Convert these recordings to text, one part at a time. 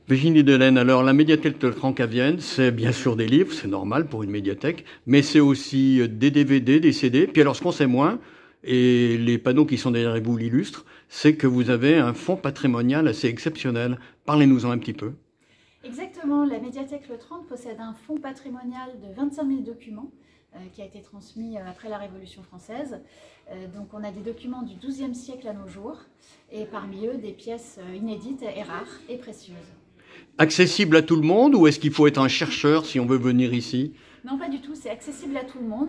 Virginie Delaine, alors la médiathèque de Franck-Avienne, c'est bien sûr des livres, c'est normal pour une médiathèque, mais c'est aussi des DVD, des CD. Puis alors ce qu'on sait moins, et les panneaux qui sont derrière vous l'illustrent, c'est que vous avez un fonds patrimonial assez exceptionnel. Parlez-nous-en un petit peu. Exactement, la médiathèque Le 30 possède un fonds patrimonial de 25 000 documents qui a été transmis après la Révolution française. Donc on a des documents du XIIe siècle à nos jours et parmi eux des pièces inédites et rares et précieuses. Accessible à tout le monde ou est-ce qu'il faut être un chercheur si on veut venir ici? Non, pas du tout, c'est accessible à tout le monde.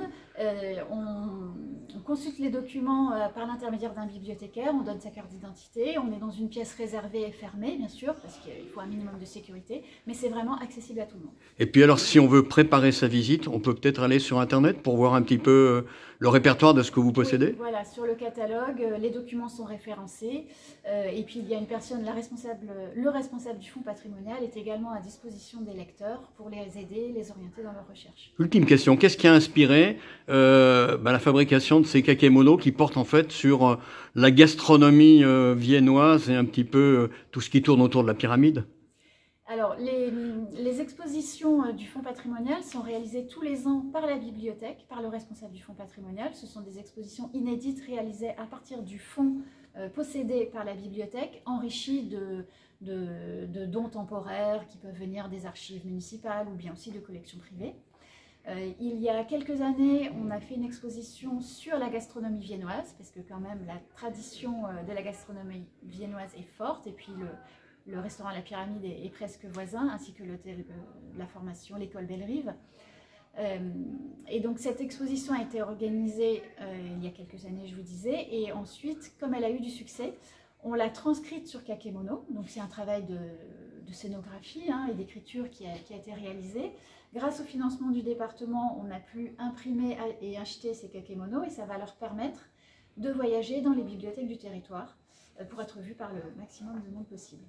On consulte les documents par l'intermédiaire d'un bibliothécaire, on donne sa carte d'identité, on est dans une pièce réservée et fermée, bien sûr, parce qu'il faut un minimum de sécurité, mais c'est vraiment accessible à tout le monde. Et puis alors, si on veut préparer sa visite, on peut peut-être aller sur Internet pour voir un petit peu le répertoire de ce que vous possédez? Oui, voilà, sur le catalogue, les documents sont référencés, et puis il y a une personne, le responsable du fonds patrimonial est également à disposition des lecteurs pour les aider, les orienter dans leur recherche. Ultime question, qu'est-ce qui a inspiré la fabrication de ces kakémonos qui portent en fait sur la gastronomie viennoise et un petit peu tout ce qui tourne autour de la pyramide? Alors, les expositions du fonds patrimonial sont réalisées tous les ans par la bibliothèque, par le responsable du fonds patrimonial. Ce sont des expositions inédites réalisées à partir du fonds possédé par la bibliothèque, enrichies de dons temporaires qui peuvent venir des archives municipales ou bien aussi de collections privées. Il y a quelques années, on a fait une exposition sur la gastronomie viennoise, parce que quand même la tradition de la gastronomie viennoise est forte, et puis le restaurant à la Pyramide est presque voisin, ainsi que l'hôtel, la formation, l'école Bellerive. Et donc cette exposition a été organisée il y a quelques années, je vous disais, et ensuite, comme elle a eu du succès, on l'a transcrite sur kakémono, donc c'est un travail de scénographie et d'écriture qui a été réalisé. Grâce au financement du département, on a pu imprimer et acheter ces kakémonos et ça va leur permettre de voyager dans les bibliothèques du territoire pour être vus par le maximum de monde possible.